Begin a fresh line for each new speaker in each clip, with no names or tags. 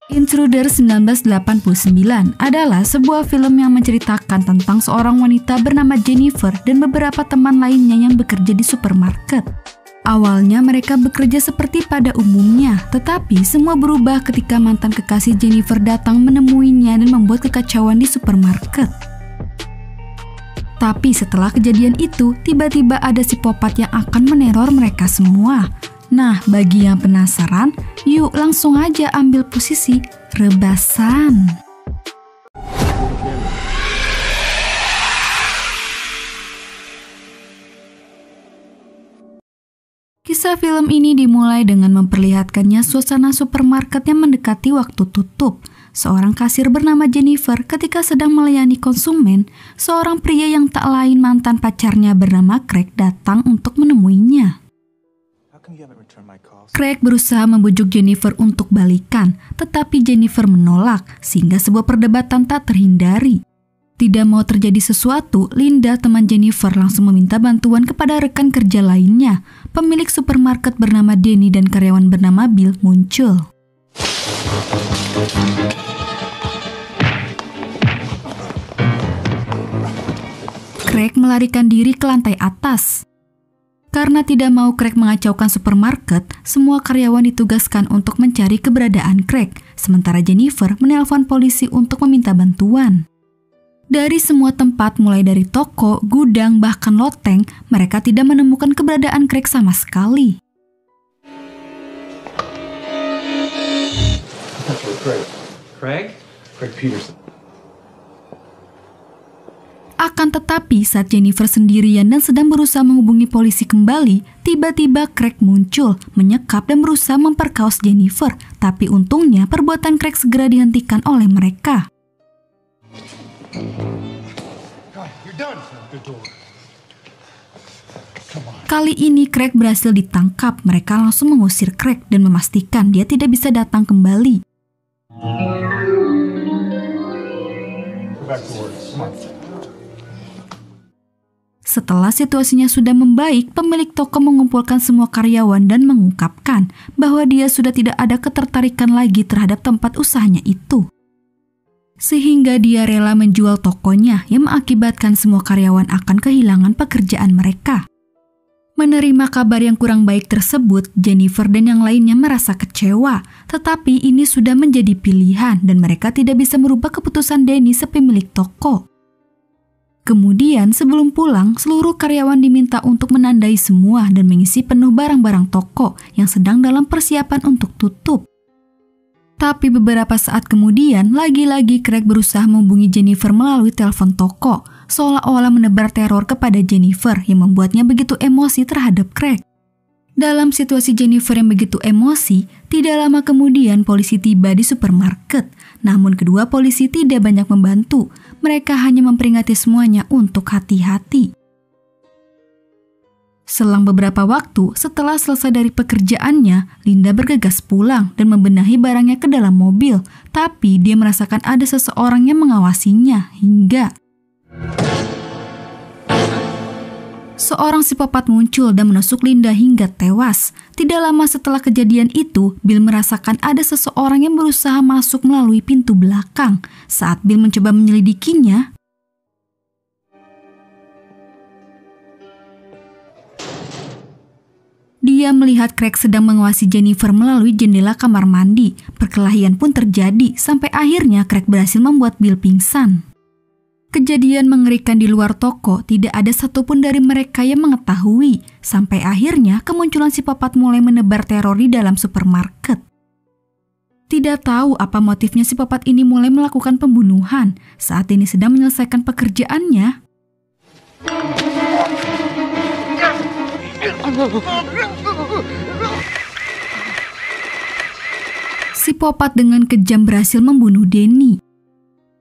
Intruder 1989 adalah sebuah film yang menceritakan tentang seorang wanita bernama Jennifer dan beberapa teman lainnya yang bekerja di supermarket. Awalnya mereka bekerja seperti pada umumnya, tetapi semua berubah ketika mantan kekasih Jennifer datang menemuinya dan membuat kekacauan di supermarket. Tapi setelah kejadian itu, tiba-tiba ada psikopat yang akan meneror mereka semua. Nah, bagi yang penasaran, yuk langsung aja ambil posisi rebasan. Kisah film ini dimulai dengan memperlihatkannya suasana supermarket yang mendekati waktu tutup. Seorang kasir bernama Jennifer ketika sedang melayani konsumen, seorang pria yang tak lain mantan pacarnya bernama Craig datang untuk menemuinya. Craig berusaha membujuk Jennifer untuk balikan, tetapi Jennifer menolak sehingga sebuah perdebatan tak terhindari. Tidak mau terjadi sesuatu, Linda, teman Jennifer, langsung meminta bantuan kepada rekan kerja lainnya. Pemilik supermarket bernama Danny dan karyawan bernama Bill muncul. Craig melarikan diri ke lantai atas. Karena tidak mau Craig mengacaukan supermarket, semua karyawan ditugaskan untuk mencari keberadaan Craig, sementara Jennifer menelpon polisi untuk meminta bantuan. Dari semua tempat, mulai dari toko, gudang, bahkan loteng, mereka tidak menemukan keberadaan Craig sama sekali.
Craig Peterson.
Akan tetapi, saat Jennifer sendirian dan sedang berusaha menghubungi polisi kembali, tiba-tiba Craig muncul, menyekap dan berusaha memperkaos Jennifer. Tapi untungnya, perbuatan Craig segera dihentikan oleh mereka. Kali ini Craig berhasil ditangkap. Mereka langsung mengusir Craig dan memastikan dia tidak bisa datang kembali. Setelah situasinya sudah membaik, pemilik toko mengumpulkan semua karyawan dan mengungkapkan bahwa dia sudah tidak ada ketertarikan lagi terhadap tempat usahanya itu. Sehingga dia rela menjual tokonya yang mengakibatkan semua karyawan akan kehilangan pekerjaan mereka. Menerima kabar yang kurang baik tersebut, Jennifer dan yang lainnya merasa kecewa. Tetapi ini sudah menjadi pilihan dan mereka tidak bisa merubah keputusan Danny sepemilik toko. Kemudian sebelum pulang, seluruh karyawan diminta untuk menandai semua dan mengisi penuh barang-barang toko yang sedang dalam persiapan untuk tutup. Tapi beberapa saat kemudian, lagi-lagi Craig berusaha menghubungi Jennifer melalui telepon toko, seolah-olah menebar teror kepada Jennifer yang membuatnya begitu emosi terhadap Craig. Dalam situasi Jennifer yang begitu emosi, tidak lama kemudian polisi tiba di supermarket. Namun kedua polisi tidak banyak membantu, mereka hanya memperingati semuanya untuk hati-hati. Selang beberapa waktu, setelah selesai dari pekerjaannya, Linda bergegas pulang dan membenahi barangnya ke dalam mobil. Tapi dia merasakan ada seseorang yang mengawasinya hingga seorang psikopat muncul dan menusuk Linda hingga tewas. Tidak lama setelah kejadian itu, Bill merasakan ada seseorang yang berusaha masuk melalui pintu belakang. Saat Bill mencoba menyelidikinya, dia melihat Craig sedang mengawasi Jennifer melalui jendela kamar mandi. Perkelahian pun terjadi sampai akhirnya Craig berhasil membuat Bill pingsan. Kejadian mengerikan di luar toko, tidak ada satupun dari mereka yang mengetahui. Sampai akhirnya kemunculan psikopat mulai menebar teror di dalam supermarket. Tidak tahu apa motifnya psikopat ini mulai melakukan pembunuhan. Saat ini sedang menyelesaikan pekerjaannya. Psikopat dengan kejam berhasil membunuh Danny.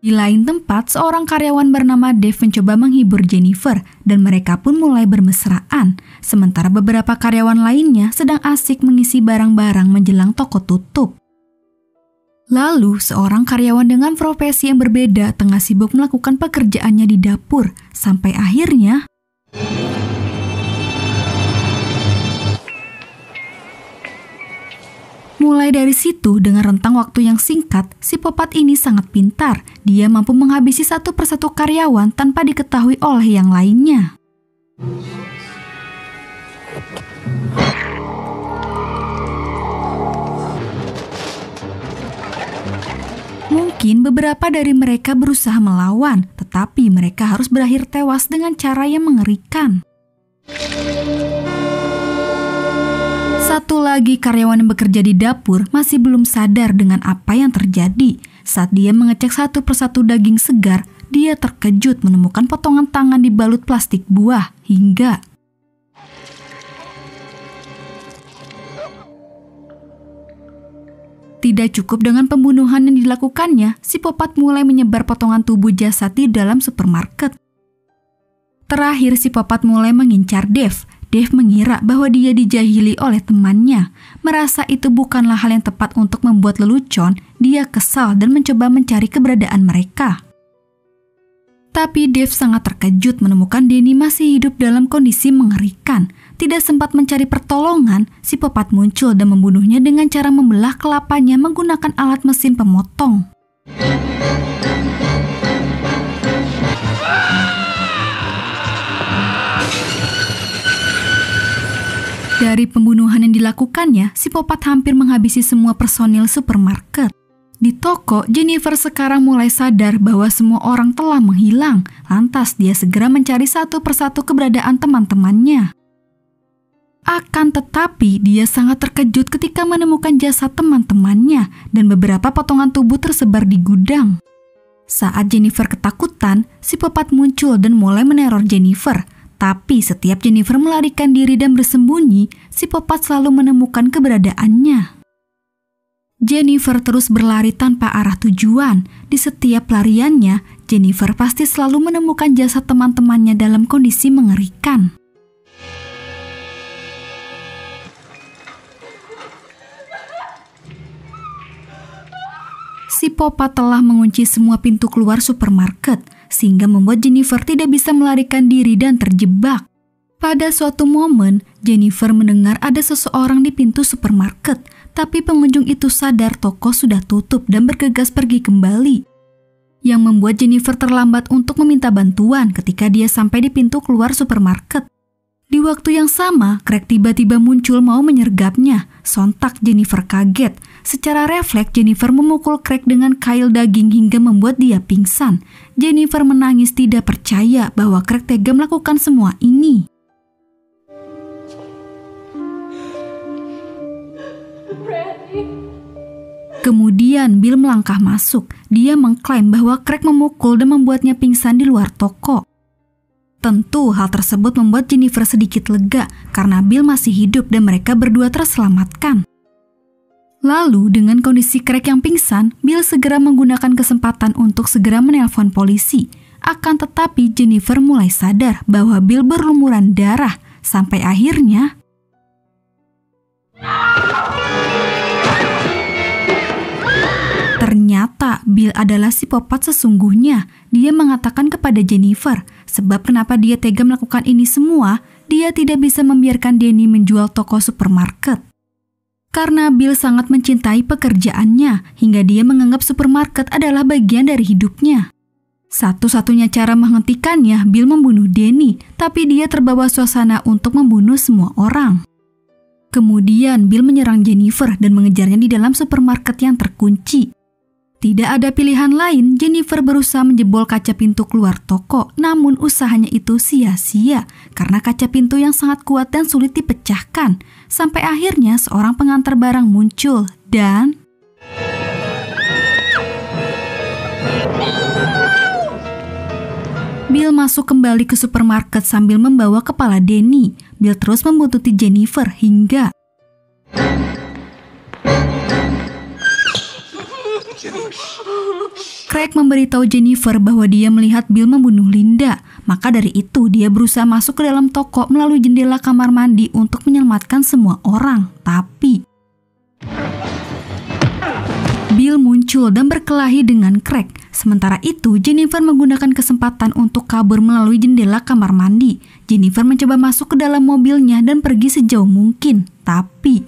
Di lain tempat, seorang karyawan bernama Dave mencoba menghibur Jennifer dan mereka pun mulai bermesraan. Sementara beberapa karyawan lainnya sedang asik mengisi barang-barang menjelang toko tutup. Lalu, seorang karyawan dengan profesi yang berbeda tengah sibuk melakukan pekerjaannya di dapur. Sampai akhirnya Mulai dari situ, dengan rentang waktu yang singkat, psikopat ini sangat pintar. Dia mampu menghabisi satu persatu karyawan tanpa diketahui oleh yang lainnya. Mungkin beberapa dari mereka berusaha melawan, tetapi mereka harus berakhir tewas dengan cara yang mengerikan. Satu lagi karyawan yang bekerja di dapur masih belum sadar dengan apa yang terjadi. Saat dia mengecek satu persatu daging segar, dia terkejut menemukan potongan tangan dibalut plastik buah hingga tidak cukup dengan pembunuhan yang dilakukannya, psikopat mulai menyebar potongan tubuh jasad di dalam supermarket. Terakhir, psikopat mulai mengincar Dave. Dave mengira bahwa dia dijahili oleh temannya. Merasa itu bukanlah hal yang tepat untuk membuat lelucon, dia kesal dan mencoba mencari keberadaan mereka. Tapi Dave sangat terkejut menemukan Danny masih hidup dalam kondisi mengerikan. Tidak sempat mencari pertolongan, psikopat muncul dan membunuhnya dengan cara membelah kelapanya menggunakan alat mesin pemotong. Dari pembunuhan yang dilakukannya, psikopat hampir menghabisi semua personil supermarket. Di toko, Jennifer sekarang mulai sadar bahwa semua orang telah menghilang. Lantas dia segera mencari satu persatu keberadaan teman-temannya. Akan tetapi, dia sangat terkejut ketika menemukan jasad teman-temannya dan beberapa potongan tubuh tersebar di gudang. Saat Jennifer ketakutan, psikopat muncul dan mulai meneror Jennifer. Tapi setiap Jennifer melarikan diri dan bersembunyi, psikopat selalu menemukan keberadaannya. Jennifer terus berlari tanpa arah tujuan. Di setiap lariannya, Jennifer pasti selalu menemukan jasad teman-temannya dalam kondisi mengerikan. Psikopat telah mengunci semua pintu keluar supermarket, sehingga membuat Jennifer tidak bisa melarikan diri dan terjebak. Pada suatu momen, Jennifer mendengar ada seseorang di pintu supermarket, tapi pengunjung itu sadar toko sudah tutup dan bergegas pergi kembali. Yang membuat Jennifer terlambat untuk meminta bantuan ketika dia sampai di pintu keluar supermarket. Di waktu yang sama, Craig tiba-tiba muncul mau menyergapnya. Sontak Jennifer kaget. Secara refleks, Jennifer memukul Craig dengan kail daging hingga membuat dia pingsan. Jennifer menangis tidak percaya bahwa Craig tega melakukan semua ini. Kemudian Bill melangkah masuk. Dia mengklaim bahwa Craig memukul dan membuatnya pingsan di luar toko. Tentu hal tersebut membuat Jennifer sedikit lega karena Bill masih hidup dan mereka berdua terselamatkan. Lalu dengan kondisi Craig yang pingsan, Bill segera menggunakan kesempatan untuk segera menelpon polisi. Akan tetapi Jennifer mulai sadar bahwa Bill berlumuran darah sampai akhirnya ternyata Bill adalah psikopat sesungguhnya. Dia mengatakan kepada Jennifer, sebab kenapa dia tega melakukan ini semua, dia tidak bisa membiarkan Danny menjual toko supermarket. Karena Bill sangat mencintai pekerjaannya, hingga dia menganggap supermarket adalah bagian dari hidupnya. Satu-satunya cara menghentikannya, Bill membunuh Danny, tapi dia terbawa suasana untuk membunuh semua orang. Kemudian Bill menyerang Jennifer dan mengejarnya di dalam supermarket yang terkunci. Tidak ada pilihan lain, Jennifer berusaha menjebol kaca pintu keluar toko, namun usahanya itu sia-sia karena kaca pintu yang sangat kuat dan sulit dipecahkan. Sampai akhirnya seorang pengantar barang muncul dan Bill masuk kembali ke supermarket sambil membawa kepala Danny. Bill terus membuntuti Jennifer hingga Craig memberitahu Jennifer bahwa dia melihat Bill membunuh Linda. Maka dari itu dia berusaha masuk ke dalam toko melalui jendela kamar mandi untuk menyelamatkan semua orang. Tapi Bill muncul dan berkelahi dengan Craig. Sementara itu Jennifer menggunakan kesempatan untuk kabur melalui jendela kamar mandi. Jennifer mencoba masuk ke dalam mobilnya dan pergi sejauh mungkin. Tapi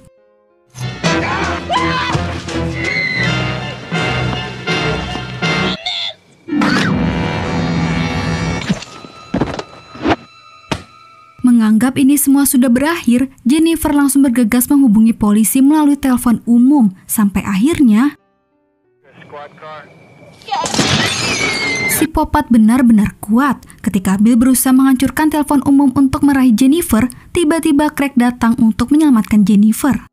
Menganggap ini semua sudah berakhir, Jennifer langsung bergegas menghubungi polisi melalui telepon umum. Sampai akhirnya, psikopat benar-benar kuat. Ketika Bill berusaha menghancurkan telepon umum untuk meraih Jennifer, tiba-tiba Craig datang untuk menyelamatkan Jennifer.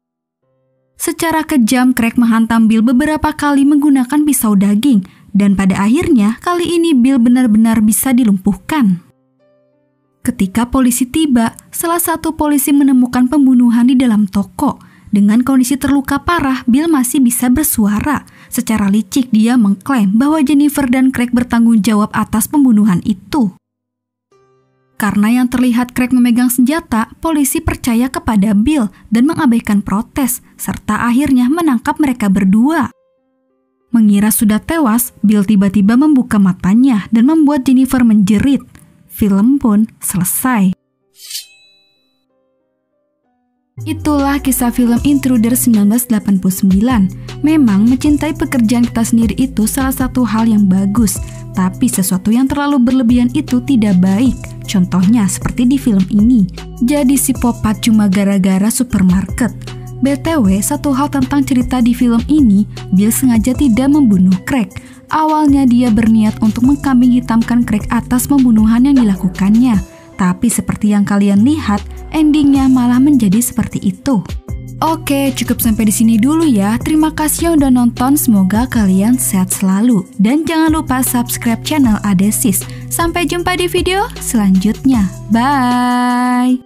Secara kejam, Craig menghantam Bill beberapa kali menggunakan pisau daging, dan pada akhirnya, kali ini Bill benar-benar bisa dilumpuhkan. Ketika polisi tiba, salah satu polisi menemukan pembunuhan di dalam toko. Dengan kondisi terluka parah, Bill masih bisa bersuara. Secara licik, dia mengklaim bahwa Jennifer dan Craig bertanggung jawab atas pembunuhan itu. Karena yang terlihat Craig memegang senjata, polisi percaya kepada Bill dan mengabaikan protes, serta akhirnya menangkap mereka berdua. Mengira sudah tewas, Bill tiba-tiba membuka matanya dan membuat Jennifer menjerit. Film pun selesai. Itulah kisah film Intruder 1989. Memang mencintai pekerjaan kita sendiri itu salah satu hal yang bagus, tapi sesuatu yang terlalu berlebihan itu tidak baik. Contohnya seperti di film ini, jadi psikopat cuma gara-gara supermarket. BTW, satu hal tentang cerita di film ini, Bill sengaja tidak membunuh Craig. Awalnya dia berniat untuk mengkambing hitamkan Craig atas pembunuhan yang dilakukannya. Tapi seperti yang kalian lihat, endingnya malah menjadi seperti itu. Oke, cukup sampai di sini dulu ya. Terima kasih yang udah nonton, semoga kalian sehat selalu. Dan jangan lupa subscribe channel Adesis. Sampai jumpa di video selanjutnya. Bye!